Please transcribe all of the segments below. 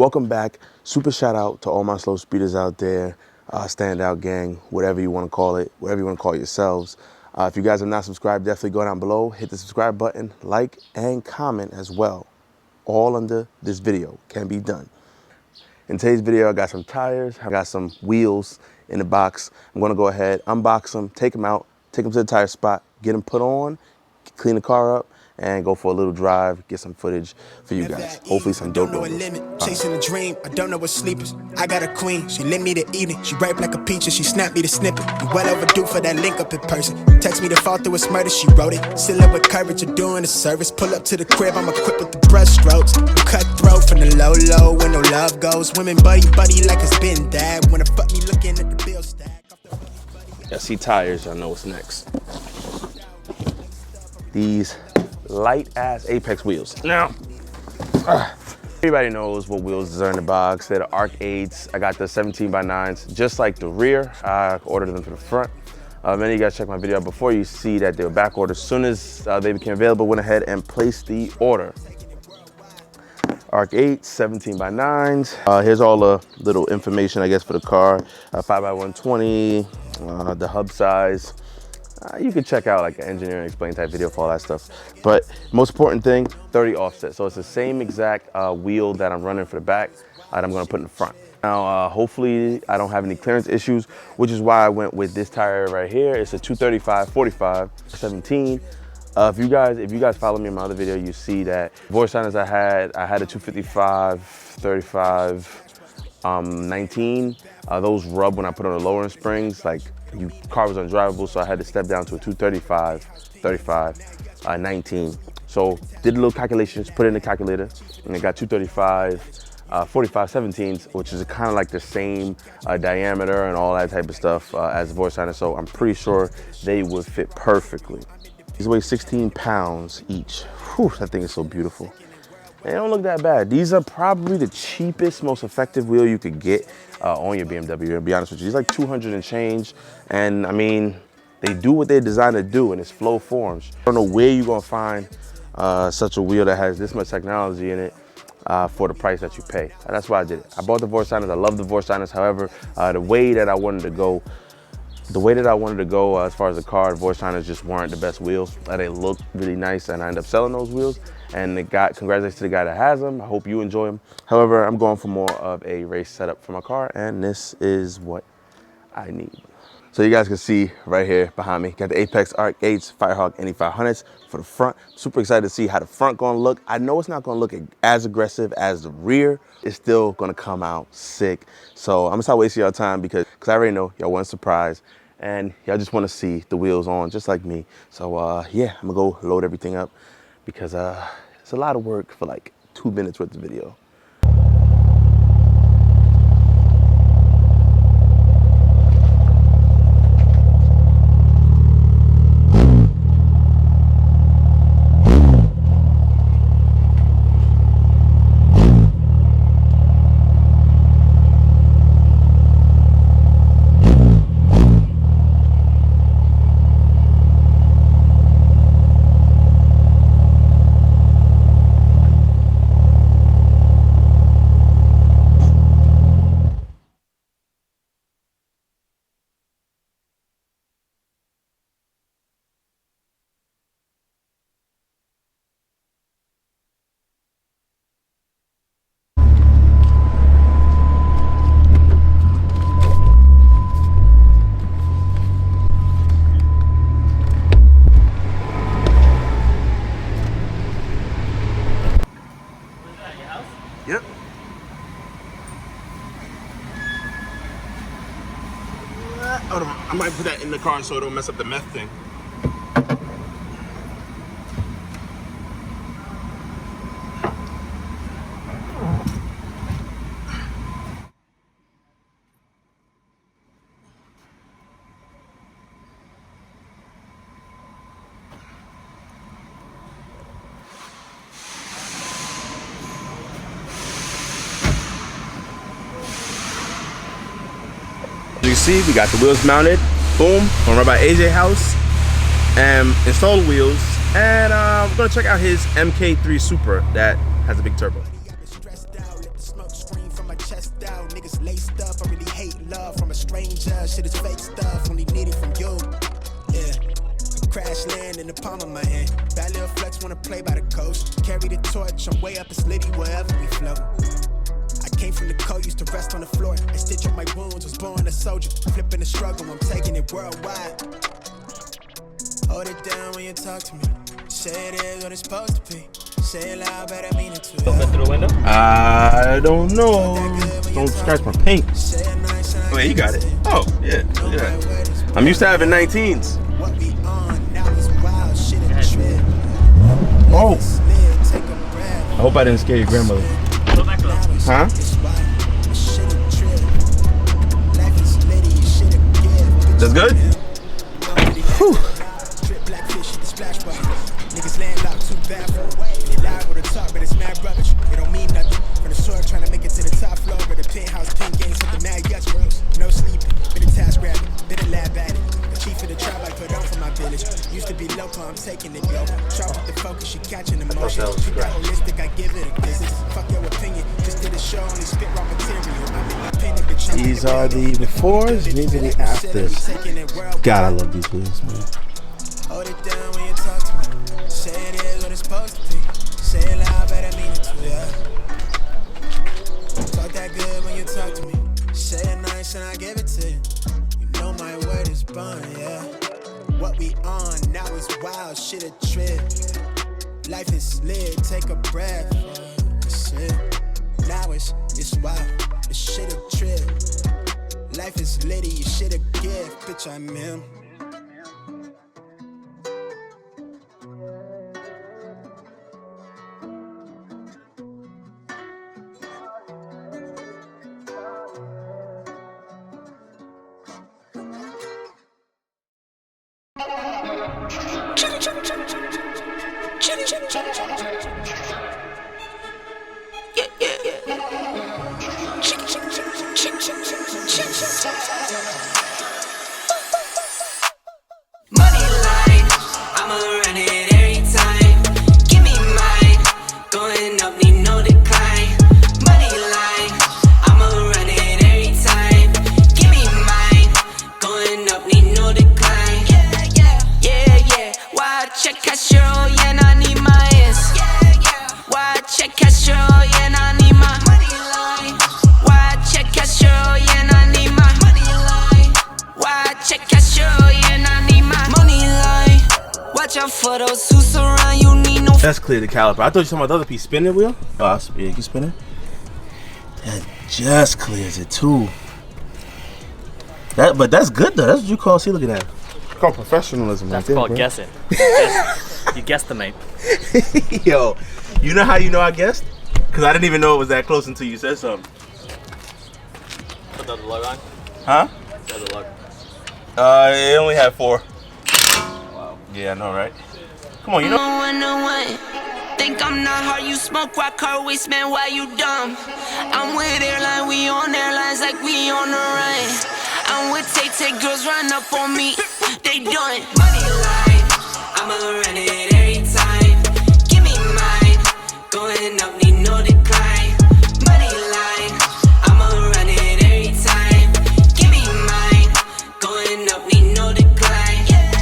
Welcome back. Super shout out to all my slow speeders out there, standout gang, whatever you want to call it, whatever you want to call yourselves. If you guys have not subscribed, definitely go down below, hit the subscribe button, like and comment as well. All under this video can be done. In today's video, I got some tires, I got some wheels in the box. I'm gonna go ahead, unbox them, take them out, take them to the tire spot, get them put on, clean the car up, and go for a little drive, get some footage for you guys. Hopefully some dope. Chasing a dream, I don't know what sleep is. I got a queen, she lit me the evening. She ripe like a peach and she snapped me the snippet. You well overdue for that link up in person. Text me to fall through a murder, she wrote it. Still up with courage, you're doing a service. Pull up to the crib, I'm equipped with the brush strokes. Cutthroat from the low, where no love goes. Women buddy like it's been that. Wanna fuck me looking at the bill stack. Y'all see tires, y'all know what's next. These light ass Apex wheels. Now, everybody knows what wheels are in the box. They're the Arc-8s. I got the 17x9s, just like the rear. I ordered them for the front. Many of you guys checked my video out before. You see that they were back ordered. As soon as they became available, went ahead and placed the order. Arc-8s, 17x9s. Here's all the little information, I guess, for the car. 5x120, the hub size. You can check out like an engineering explain type video for all that stuff. But most important thing, 30 offset. So it's the same exact wheel that I'm running for the back that I'm gonna put in the front. Now, hopefully I don't have any clearance issues, which is why I went with this tire right here. It's a 235/45 17. If you guys follow me in my other video, you see that voice signers I had a 255/35 19. Those rub when I put on the lowering springs. Like, car was undrivable, so I had to step down to a 235/35 19. So did a little calculations, put it in the calculator, and I got 235/45 17s, which is kind of like the same diameter and all that type of stuff as the voice signer. So I'm pretty sure they would fit perfectly. These weigh 16 pounds each. Whew, that thing is so beautiful. They don't look that bad. These are probably the cheapest, most effective wheel you could get on your BMW, to be honest with you. It's like 200 and change. And I mean, they do what they're designed to do, and it's flow forms. I don't know where you're gonna find such a wheel that has this much technology in it for the price that you pay. That's why I did it. I bought the voice signers, I love the voice signers. However, the way that I wanted to go as far as the car, the voice signers just weren't the best wheels. They look really nice, and I ended up selling those wheels. And congratulations to the guy that has them. I hope you enjoy them. However, I'm going for more of a race setup for my car, and this is what I need. So you guys can see right here behind me, got the Apex Arc-8s Firehawk NE500s for the front. Super excited to see how the front gonna look. I know it's not gonna look as aggressive as the rear. It's still gonna come out sick. So I'm gonna start wasting y'all time because I already know y'all want a surprise. And y'all just want to see the wheels on, just like me. So yeah, I'm gonna go load everything up because it's a lot of work for like 2 minutes worth of video. Yep. Hold on, I might put that in the car so it don't mess up the meth thing. You see, we got the wheels mounted. Boom, going right by AJ house. Install the wheels, and we're gonna check out his MK3 Super that has a big turbo. love from a stranger. Shit is fake stuff, only need it from you. Yeah. Crash land in the palm of my hand. Bad little flex wanna play by the coast. Carry the torch, I'm way up, it's litty wherever we flow. I came from the cold, used to rest on the floor. I stitch up my wounds, was born a soldier. Flipping the struggle, I'm taking it worldwide. Hold it down when you talk to me. Say it is what it's supposed to be. Say it loud, but I mean it too. Open through the window? I don't know. Don't scratch my paint. Wait, you got it. Oh, yeah. Yeah. I'm used to having 19s. Oh. I hope I didn't scare your grandmother. Huh? That's good? Whew. Niggas landlocked too bad for a way. They lie with the top, but it's mad rubbish. It don't mean nothing. From the sword trying to make it to the top floor, but the penthouse pink games with the mad yachts, bros. No sleeping, bit of task grabbing, bit of lab at it. The chief of the tribe I put on for my village. Used to be local, I'm taking it global. Sharp with the focus, she catching emotion. Keep that holistic, I give it a business. Fuck your opinion, just did a show, only spit raw material. These are the befores, these are the afters. God, I love these wheels, man. Hold it down when you talk to me. Say it is what it's supposed to be. Say it loud, but I mean it too, yeah. Talk that good when you talk to me. Say it nice and I give it to you. You know my word is bond, yeah. What we on now is wild, shit a trip. Life is lit, take a breath. Shit. Now it's wild, it's shit a trip. Life is litty, you shit a gift, bitch I'm him. That's clear the caliper. I thought you were talking about the other piece. Spinning wheel? Oh, yeah, you can spin it. That just clears it too. But that's good though. That's what you call, see, look at that. It's called professionalism. That's right there, called bro. Guessing. You guessed the night. Yo, you know how you know I guessed? Because I didn't even know it was that close until you said something. Put the lug on? Huh? Put the lug. It only had 4. Wow. Yeah, I know, right? Come on, you know. Think I'm not hard, you smoke rock car waste, man, why you dumb? I'm with airline, we on airlines like we on the run. I'm with Tay girls run up on me, they done. Money line, I'ma run it every time. Give me mine, going up, need no decline. Money line, I'ma run it every time. Give me mine, going up, need no decline. Yeah,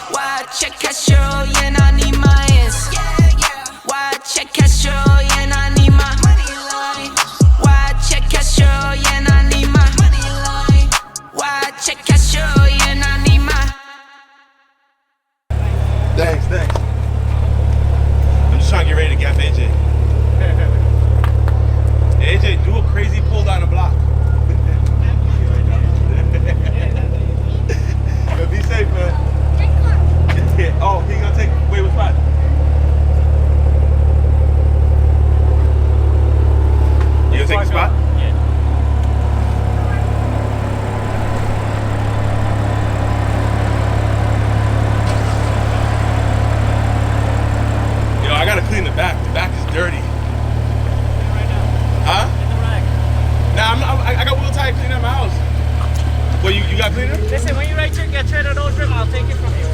why check cash roll, yeah, I need my ass. Why check cash roll, yeah, I need my money line. Why check cash roll, yeah, I need my money line. Why check cash roll, yeah, I need my. Thanks. I'm just trying to get ready to gap AJ. Hey, AJ, do a crazy pull down the block. But be safe, man. Oh, he gonna take. Wait, which spot? You gonna take the spot? Yeah. Yo, I gotta clean the back. The back is dirty. Right now. Huh? In the rag. Nah, I got wheel tire cleaning at my house. Well, you got cleaner? Listen, when you get rid of those rims, I'll take it from you.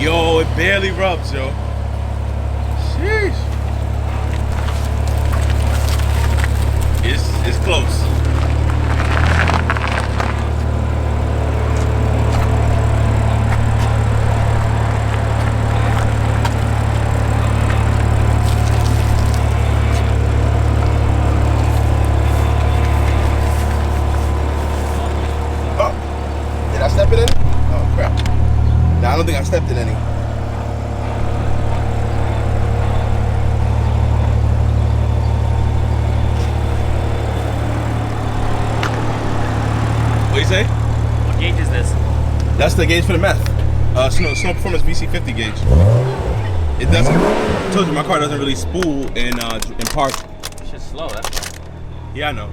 Yo, it barely rubs, yo. Sheesh. close. Step in any? Oh crap. Nah, I don't think I stepped in any. What you say? What gauge is this? That's the gauge for the meth. Snow Performance VC50 gauge. It doesn't. I told you my car doesn't really spool in park. It's just slow. That's Yeah, I know.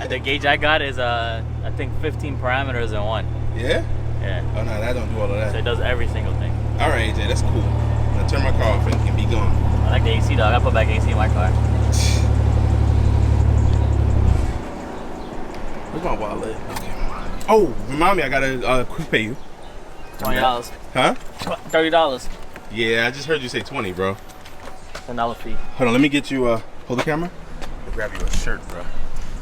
the gauge I got is I think 15 parameters in one. Yeah? Yeah. Oh no, that don't do all of that. So it does every single thing. All right, AJ, that's cool. I'm gonna turn my car off and it can be gone. I like the AC dog. I put back AC in my car. Where's my wallet? Okay. Oh, remind me, I gotta quick pay you. $20. Huh? $30. Yeah, I just heard you say 20, bro. $10 fee. Hold on, let me get you. Hold the camera. I'll grab you a shirt, bro.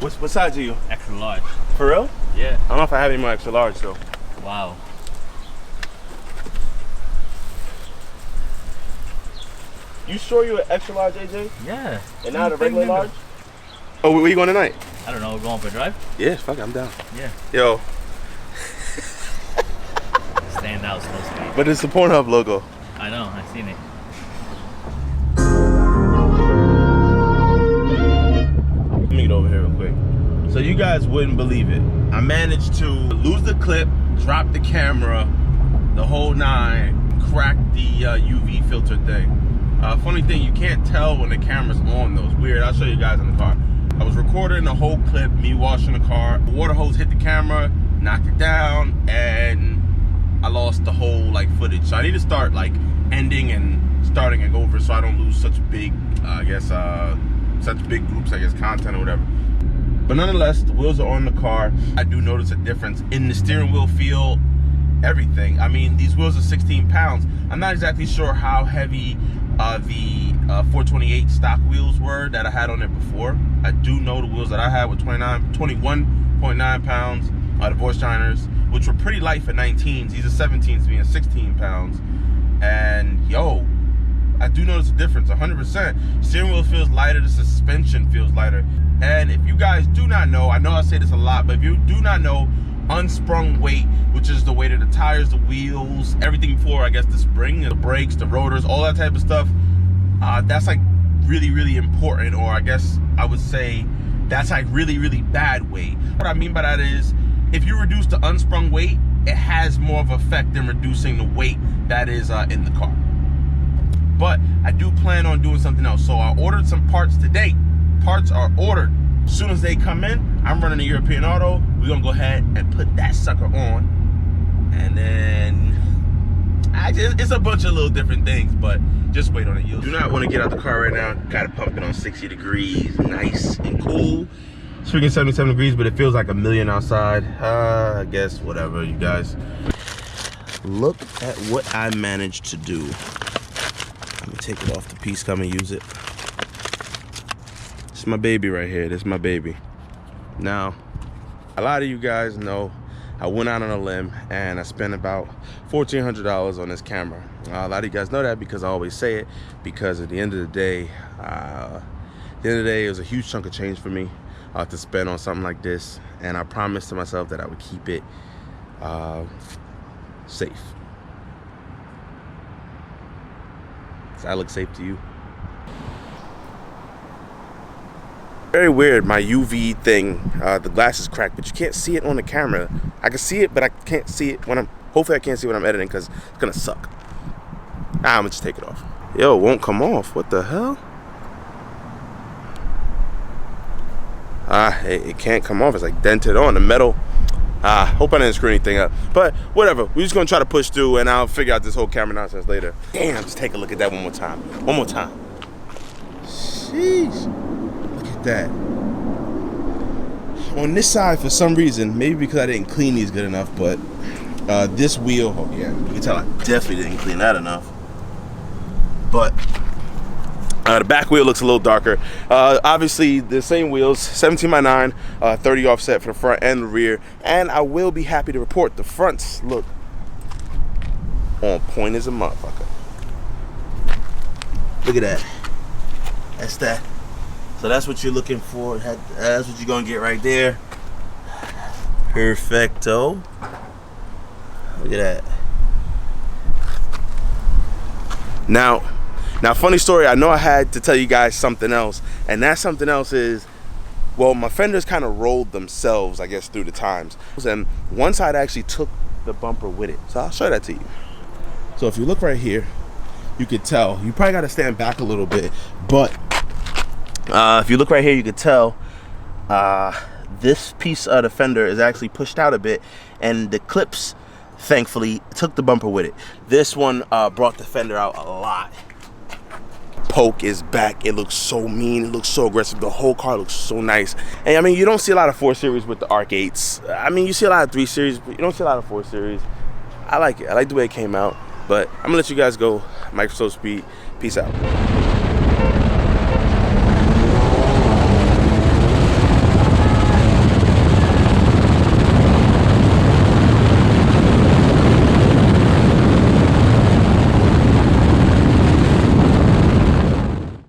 What size are you? Extra large. For real? Yeah. I don't know if I have any more extra large though. Wow. You sure you're an extra large, AJ? Yeah. And not a regular large? Oh, where you going tonight? I don't know. We're going for a drive? Yeah, fuck, I'm down. Yeah. Yo, Stand out supposed to be. but it's the Pornhub logo. I know. I seen it. Let me get over here real quick. So you guys wouldn't believe it. I managed to lose the clip, drop the camera, the whole nine, crack the UV filter thing. Funny thing, you can't tell when the camera's on though. It's weird. I'll show you guys in the car. I was recording the whole clip, me washing the car. The water hose hit the camera, knocked it down, and I lost the whole footage. So I need to start ending and starting and over so I don't lose such big, such big groups, content or whatever. But nonetheless, the wheels are on the car. I do notice a difference in the steering wheel feel, everything. I mean, these wheels are 16 pounds. I'm not exactly sure how heavy the 428 stock wheels were that I had on it before. I do know the wheels that I had were 21.9 pounds. The voice shiners, which were pretty light for 19s. These are 17s being 16 pounds. And yo, I do notice a difference, 100%. Steering wheel feels lighter, the suspension feels lighter. And if you guys do not know, I know I say this a lot, but if you do not know, unsprung weight, which is the weight of the tires, the wheels, everything before, the spring, the brakes, the rotors, all that type of stuff, that's really, really important, or I would say that's really, really bad weight. What I mean by that is, if you reduce the unsprung weight, it has more of an effect than reducing the weight that is in the car. But I do plan on doing something else. So I ordered some parts today. Parts are ordered. As soon as they come in, I'm running a European Auto. We're gonna go ahead and put that sucker on. And then, it's a bunch of little different things, but just wait on it. You do not want to get out the car right now. Got it pumping on 60 degrees, nice and cool. It's freaking 77 degrees, but it feels like a million outside. I guess, whatever, you guys. Look at what I managed to do. Let me take it off the piece, come and use it. This is my baby right here. This is my baby. Now, a lot of you guys know I went out on a limb and I spent about $1,400 on this camera. A lot of you guys know that because I always say it, because at the end of the day, it was a huge chunk of change for me to spend on something like this, and I promised to myself that I would keep it safe. Does that look safe to you? Very weird, my UV thing, the glass is cracked, but you can't see it on the camera. I can see it, but I can't see it when hopefully I can't see when I'm editing because it's gonna suck. I'm gonna just take it off. Yo, it won't come off, what the hell? It can't come off, it's dented on the metal. Hope I didn't screw anything up, but whatever. We're just gonna try to push through and I'll figure out this whole camera nonsense later. Damn, just take a look at that one more time. One more time. Sheesh. That on this side, for some reason, maybe because I didn't clean these good enough, but this wheel, oh yeah, you can tell I definitely didn't clean that enough. But The back wheel looks a little darker. Obviously, the same wheels, 17x9, 30 offset for the front and the rear. And I will be happy to report the fronts look on point as a motherfucker. Look at that. That's that. So that's what you're looking for. That's what you're gonna get right there. Perfecto. Look at that. Now, funny story, I know I had to tell you guys something else, and that something else is, well, my fenders kind of rolled themselves, I guess, through the times. And one side actually took the bumper with it. So I'll show that to you. So if you look right here, you could tell, you probably got to stand back a little bit, but if you look right here, you could tell this piece of the fender is actually pushed out a bit, and the clips, thankfully, took the bumper with it. This one brought the fender out a lot. Poke is back. It looks so mean. It looks so aggressive. The whole car looks so nice. And I mean, you don't see a lot of 4 Series with the Arc-8s. I mean, you see a lot of 3 Series, but you don't see a lot of 4 Series. I like it. I like the way it came out. But I'm gonna let you guys go. Microsoft Speed. Peace out.